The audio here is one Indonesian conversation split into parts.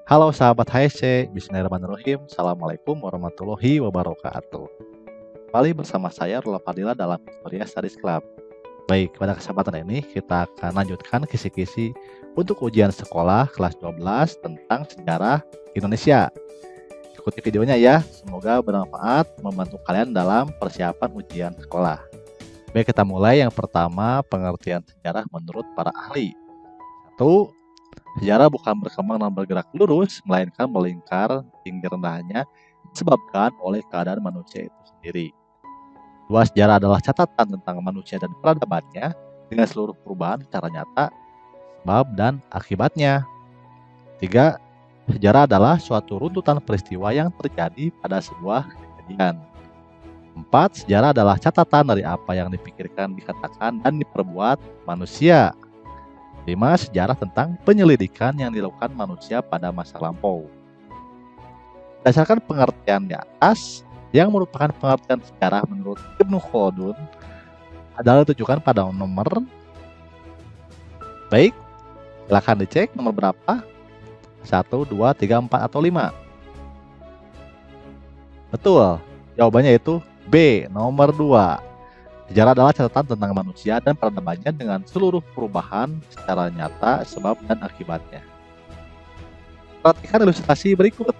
Halo sahabat HSC, Bismillahirrahmanirrahim. Assalamualaikum warahmatullahi wabarakatuh. Kembali bersama saya Rola Fadila dalam Historia Studies Club. Baik, pada kesempatan ini kita akan lanjutkan kisi-kisi untuk ujian sekolah kelas 12 tentang sejarah Indonesia. Ikuti videonya ya, semoga bermanfaat membantu kalian dalam persiapan ujian sekolah. Baik, kita mulai. Yang pertama, pengertian sejarah menurut para ahli. 1. Sejarah bukan berkembang dan bergerak lurus, melainkan melingkar tinggi rendahnya disebabkan oleh keadaan manusia itu sendiri. 2. Sejarah adalah catatan tentang manusia dan peradabannya dengan seluruh perubahan secara nyata, sebab dan akibatnya. 3. Sejarah adalah suatu runtutan peristiwa yang terjadi pada sebuah kejadian. 4. Sejarah adalah catatan dari apa yang dipikirkan, dikatakan, dan diperbuat manusia. 5. Sejarah tentang penyelidikan yang dilakukan manusia pada masa lampau. Berdasarkan pengertian di atas, yang merupakan pengertian sejarah menurut Ibnu Khaldun adalah ditujukan pada nomor. Baik, silakan dicek nomor berapa? 1, 2, 3, 4, atau 5? Betul, jawabannya itu B, nomor 2. Sejarah adalah catatan tentang manusia dan peradabannya dengan seluruh perubahan secara nyata, sebab dan akibatnya. Perhatikan ilustrasi berikut.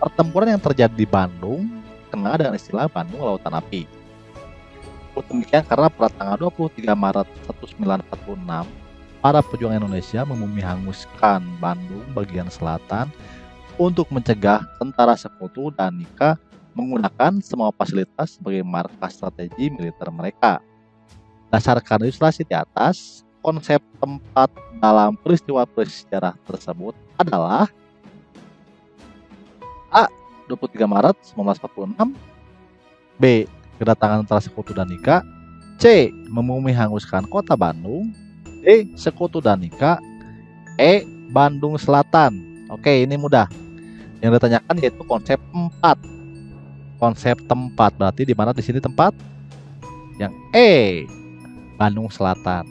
Pertempuran yang terjadi di Bandung kenal dengan istilah Bandung Lautan Api. Demikian karena pada tanggal 23 Maret 1946, para pejuang Indonesia memihanguskan Bandung bagian selatan untuk mencegah tentara Sekutu dan Nika menggunakan semua fasilitas sebagai markas strategi militer mereka. Berdasarkan ilustrasi di atas, konsep tempat dalam peristiwa sejarah tersebut adalah A. 23 Maret 1946, B. Kedatangan tentara Sekutu dan Nika, C. Memihanguskan kota Bandung, D. Sekutu dan Nika, E. Bandung Selatan. Oke, ini mudah. Yang ditanyakan yaitu konsep tempat. Konsep tempat berarti di mana di sini tempat? Yang E, Bandung Selatan.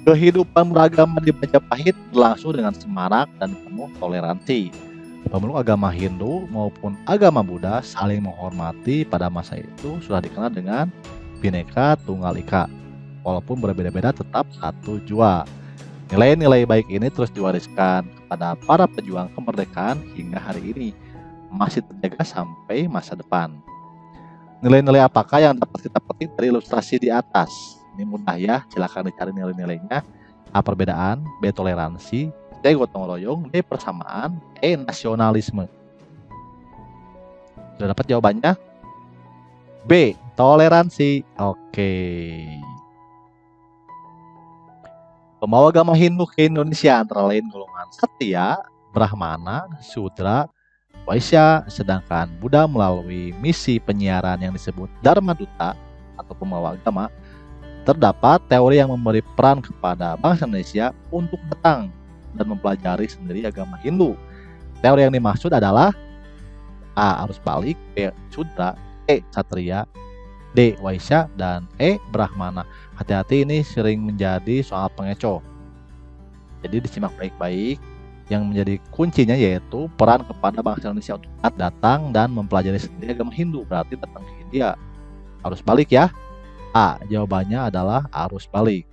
Kehidupan beragama di Majapahit berlangsung dengan semarak dan penuh toleransi. Pemeluk agama Hindu maupun agama Buddha saling menghormati pada masa itu sudah dikenal dengan Bhinneka Tunggal Ika. Walaupun berbeda-beda tetap satu jua. Nilai-nilai baik ini terus diwariskan kepada para pejuang kemerdekaan hingga hari ini, masih terjaga sampai masa depan. Nilai-nilai apakah yang dapat kita petik dari ilustrasi di atas? Ini mudah ya, silakan dicari nilai-nilainya. A. Perbedaan, B. Toleransi, C. Gotong royong, D. Persamaan, E. Nasionalisme. Sudah dapat jawabannya? B. Toleransi. Oke. Pembawa agama Hindu ke Indonesia antara lain golongan Satya, Brahmana, Sudra, Waisya, sedangkan Buddha melalui misi penyiaran yang disebut Dharma Duta atau pembawa agama. Terdapat teori yang memberi peran kepada bangsa Indonesia untuk datang dan mempelajari sendiri agama Hindu. Teori yang dimaksud adalah A. Arus balik, B. Sudra, E. Satria, D. Waisya, dan E. Brahmana. Hati-hati, ini sering menjadi soal pengecoh. Jadi disimak baik-baik. Yang menjadi kuncinya yaitu peran kepada bangsa Indonesia untuk datang dan mempelajari sendiri agama Hindu, berarti datang ke India. Arus balik ya. A. Jawabannya adalah arus balik.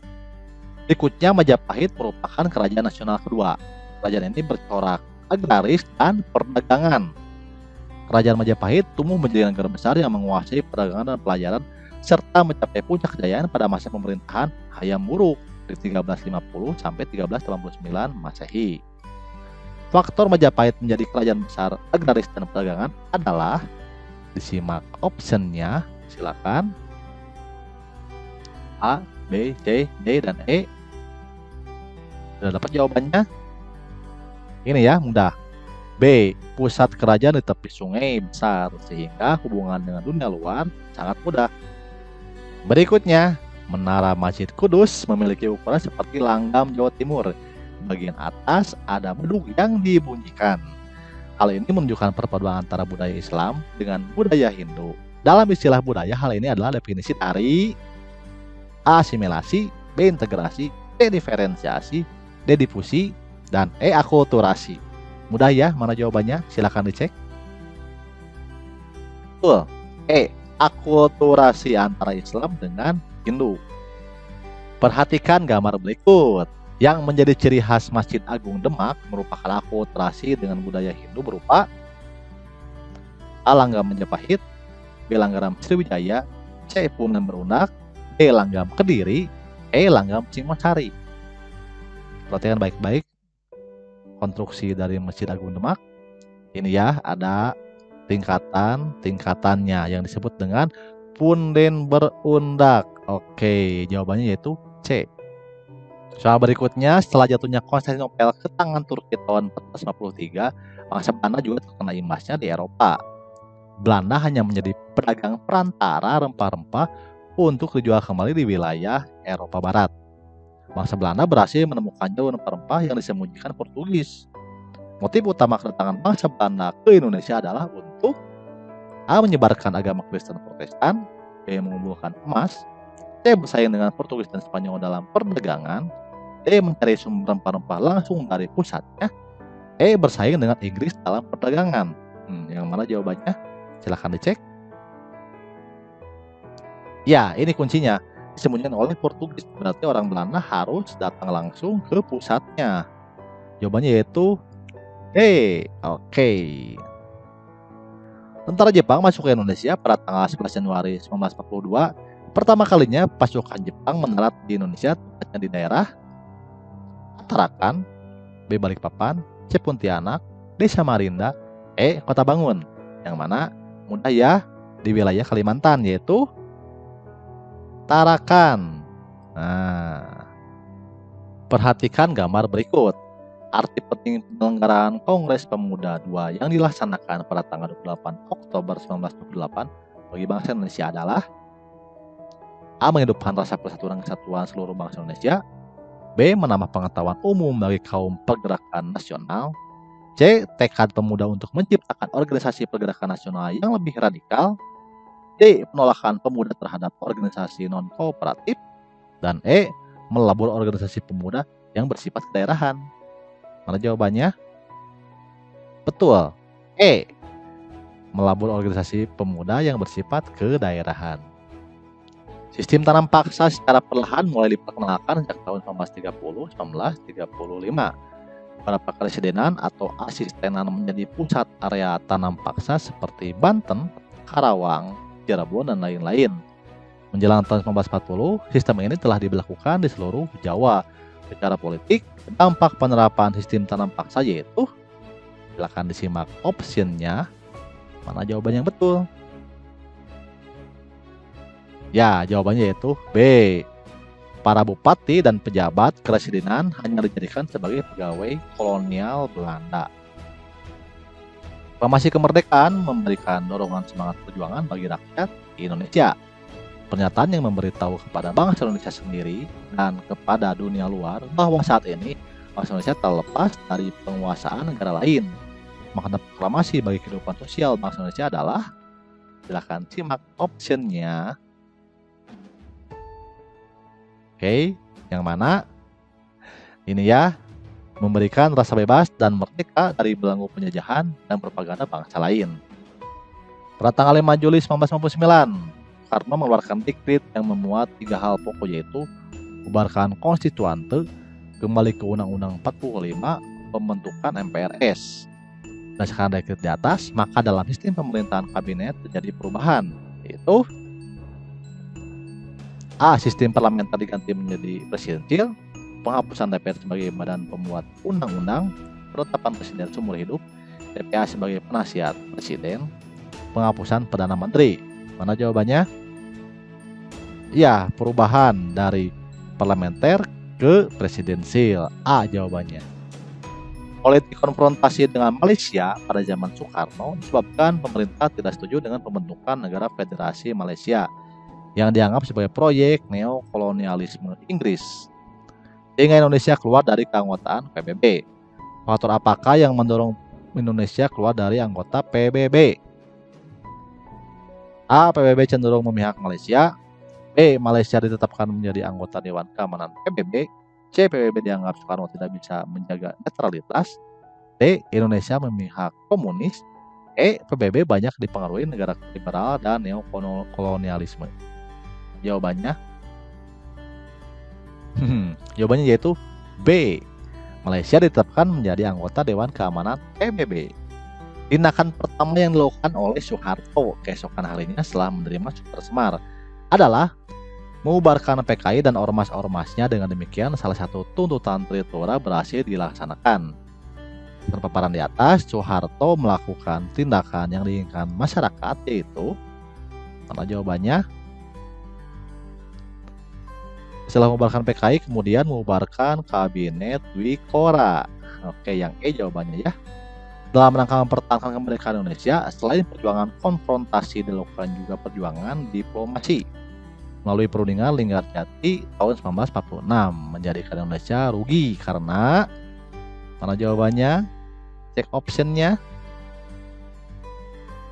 Berikutnya, Majapahit merupakan kerajaan nasional kedua. Kerajaan ini bercorak agraris dan perdagangan. Kerajaan Majapahit tumbuh menjadi negara besar yang menguasai perdagangan dan pelajaran serta mencapai puncak kejayaan pada masa pemerintahan Hayam Wuruk dari 1350 sampai 1389 Masehi. Faktor Majapahit menjadi kerajaan besar agraris dan perdagangan adalah, disimak optionnya, silakan. A, B, C, D, dan E. Sudah dapat jawabannya? Ini ya, mudah. B, pusat kerajaan di tepi sungai besar sehingga hubungan dengan dunia luar sangat mudah. Berikutnya, Menara Masjid Kudus memiliki ukuran seperti langgam Jawa Timur. Bagian atas ada bedug yang dibunyikan. Hal ini menunjukkan perpaduan antara budaya Islam dengan budaya Hindu. Dalam istilah budaya, hal ini adalah definisi dari A. Asimilasi, B. Integrasi, C. Diferensiasi, D. Difusi, dan E. Akulturasi. Mudah ya, mana jawabannya? Silahkan dicek. Betul. Akulturasi antara Islam dengan Hindu. Perhatikan gambar berikut. Yang menjadi ciri khas Masjid Agung Demak merupakan akulturasi dengan budaya Hindu berupa A. Langgam Majapahit, B. Langgam Sriwijaya, C. Punan Berunak, D. Langgam Kediri, E. Langgam Singosari. Perhatikan baik-baik konstruksi dari Masjid Agung Demak. Ini ya, ada tingkatannya yang disebut dengan punden berundak. Oke, jawabannya yaitu C. Soal berikutnya, setelah jatuhnya Konstantinopel ke tangan Turki tahun 1453, bangsa Belanda juga terkena imbasnya di Eropa. Belanda hanya menjadi pedagang perantara rempah-rempah untuk dijual kembali di wilayah Eropa Barat. Bangsa Belanda berhasil menemukan jalur rempah-rempah yang disembunyikan Portugis. Motif utama kedatangan bangsa Belanda ke Indonesia adalah untuk A. Menyebarkan agama Kristen Protestan, B. Mengumpulkan emas, C. Bersaing dengan Portugis dan Spanyol dalam perdagangan, D. Mencari sumber rempah-rempah langsung dari pusatnya, E. Bersaing dengan Inggris dalam perdagangan. Yang mana jawabannya? Silahkan dicek. Ya, ini kuncinya. Disembunyikan oleh Portugis. Berarti orang Belanda harus datang langsung ke pusatnya. Jawabannya yaitu D. Oke. Tentara Jepang masuk ke Indonesia pada tanggal 11 Januari 1942. Pertama kalinya pasukan Jepang mendarat di Indonesia, tepatnya di daerah Tarakan, B. Balikpapan, C. Pontianak, D. Samarinda, E. Kota Bangun. Yang mana mudah ya, di wilayah Kalimantan, yaitu Tarakan. Nah, perhatikan gambar berikut. Arti penting penyelenggaraan Kongres Pemuda II yang dilaksanakan pada tanggal 28 Oktober 1928 bagi bangsa Indonesia adalah A. Menghidupkan rasa persatuan dan kesatuan seluruh bangsa Indonesia, B. Menambah pengetahuan umum bagi kaum pergerakan nasional, C. Tekad pemuda untuk menciptakan organisasi pergerakan nasional yang lebih radikal, D. Penolakan pemuda terhadap organisasi non-kooperatif, dan E. Melabur organisasi pemuda yang bersifat kedaerahan. Mana jawabannya? Betul. E. Melabur organisasi pemuda yang bersifat kedaerahan. Sistem tanam paksa secara perlahan mulai diperkenalkan sejak tahun 1930-1935. Pada Kepresidenan atau asistenan menjadi pusat area tanam paksa seperti Banten, Karawang, Cirebon, dan lain-lain. Menjelang tahun 1940, sistem ini telah diberlakukan di seluruh Jawa. Secara politik, dampak penerapan sistem tanam paksa yaitu, silakan disimak optionnya, mana jawaban yang betul. Ya, jawabannya yaitu B. Para bupati dan pejabat kepresidenan hanya dijadikan sebagai pegawai kolonial Belanda. Proklamasi kemerdekaan memberikan dorongan semangat perjuangan bagi rakyat di Indonesia. Pernyataan yang memberitahu kepada bangsa Indonesia sendiri dan kepada dunia luar bahwa saat ini bangsa Indonesia terlepas dari penguasaan negara lain. Makna proklamasi bagi kehidupan sosial bangsa Indonesia adalah, silakan simak optionnya. Oke, yang mana? Ini ya, memberikan rasa bebas dan merdeka dari belenggu penjajahan dan propaganda bangsa lain. Pada tanggal 5 Juli 1999, Soekarno mengeluarkan dekret yang memuat 3 hal pokok, yaitu bubarkan konstituante, kembali ke Undang-Undang 45, pembentukan MPRS. Berdasarkan dekret di atas, maka dalam sistem pemerintahan kabinet terjadi perubahan, yaitu A. Sistem parlementer diganti menjadi presidensil, penghapusan DPR sebagai badan pembuat undang-undang, penetapan presiden seumur hidup, DPA sebagai penasihat presiden, penghapusan Perdana Menteri. Mana jawabannya? Ya, perubahan dari parlementer ke presidensil. A jawabannya. Politik konfrontasi dengan Malaysia pada zaman Soekarno disebabkan pemerintah tidak setuju dengan pembentukan negara Federasi Malaysia yang dianggap sebagai proyek neokolonialisme Inggris, sehingga Indonesia keluar dari keanggotaan PBB. Faktor apakah yang mendorong Indonesia keluar dari anggota PBB? A. PBB cenderung memihak Malaysia, B. Malaysia ditetapkan menjadi anggota Dewan Keamanan PBB, C. PBB dianggap Soekarno tidak bisa menjaga netralitas, D. Indonesia memihak komunis. E. PBB banyak dipengaruhi negara liberal dan neokolonialisme. Jawabannya, jawabannya yaitu B. Malaysia ditetapkan menjadi anggota Dewan Keamanan PBB. Tindakan pertama yang dilakukan oleh Soeharto keesokan harinya setelah menerima Super Semar adalah mengubarkan PKI dan ormas-ormasnya. Dengan demikian, salah satu tuntutan Tripura berhasil dilaksanakan. Dengan paparan di atas, Soeharto melakukan tindakan yang diinginkan masyarakat, yaitu, mana jawabannya? Setelah mengubarkan PKI, kemudian mengubarkan Kabinet Dwi Kora. Oke, yang E jawabannya ya. Dalam rangka mempertahankan kemerdekaan Indonesia, selain perjuangan konfrontasi, dilakukan juga perjuangan diplomasi melalui perundingan Linggarjati tahun 1946, menjadikan Indonesia rugi karena, mana jawabannya? Cek optionnya.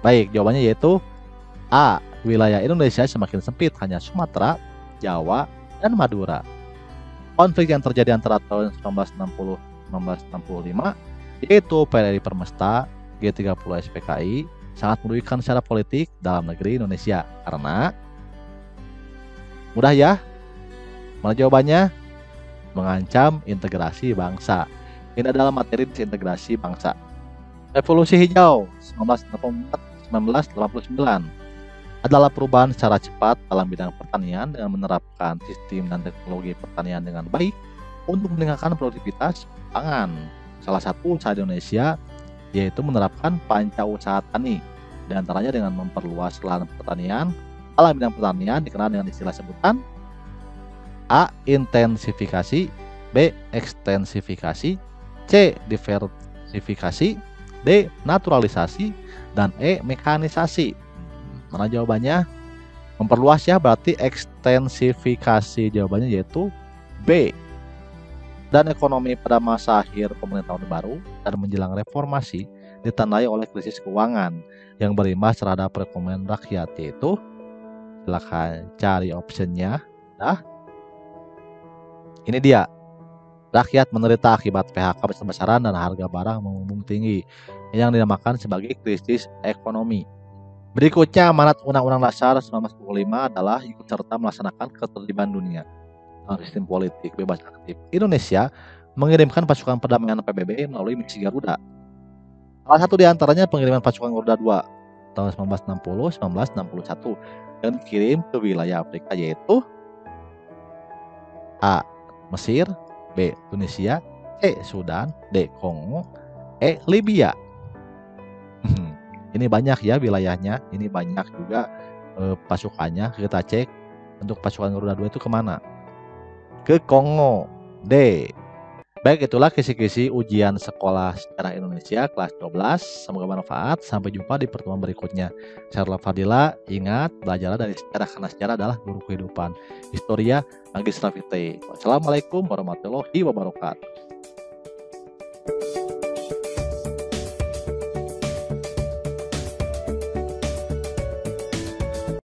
Baik, jawabannya yaitu A. Wilayah Indonesia semakin sempit, hanya Sumatera, Jawa, dan Madura. Konflik yang terjadi antara tahun 1960-1965, yaitu PRRI Permesta, G30 SPKI, sangat merugikan secara politik dalam negeri Indonesia karena, mudah ya, mana jawabannya? Mengancam integrasi bangsa. Ini adalah materi disintegrasi bangsa. Revolusi Hijau 1989 adalah perubahan secara cepat dalam bidang pertanian dengan menerapkan sistem dan teknologi pertanian dengan baik untuk meningkatkan produktivitas pangan. Salah satu usaha di Indonesia yaitu menerapkan panca usaha tani, diantaranya dengan memperluas lahan pertanian. Dalam bidang pertanian dikenal dengan istilah sebutan A. Intensifikasi, B. Ekstensifikasi, C. Diversifikasi, D. Naturalisasi, dan E. Mekanisasi. Mana jawabannya? Memperluas ya, berarti ekstensifikasi. Jawabannya yaitu B. Dan ekonomi pada masa akhir pemerintahan Orde Baru dan menjelang reformasi ditandai oleh krisis keuangan yang berimbas terhadap perekonomian rakyat, yaitu, silakan cari optionnya. Nah, ini dia. Rakyat menderita akibat PHK besar-besaran dan harga barang membumbung tinggi yang dinamakan sebagai krisis ekonomi. Berikutnya, amanat Undang-Undang Dasar 1945 adalah ikut serta melaksanakan ketertiban dunia dalam sistem politik bebas aktif. Indonesia mengirimkan pasukan perdamaian PBB melalui misi Garuda. Salah satu di antaranya pengiriman pasukan Garuda II tahun 1960-1961 yang dikirim ke wilayah Afrika, yaitu A. Mesir, B. Tunisia, C. Sudan, D. Kongo, E. Libya. Ini banyak ya wilayahnya, ini banyak juga pasukannya. Kita cek untuk pasukan Garuda II itu kemana? Ke Kongo. D. Baik, itulah kisi-kisi ujian sekolah sejarah Indonesia kelas 12. Semoga bermanfaat. Sampai jumpa di pertemuan berikutnya. Saya Roland Fadila. Ingat, belajarlah dari sejarah karena sejarah adalah guru kehidupan. Historia Magistra Vitae. Wassalamualaikum warahmatullahi wabarakatuh.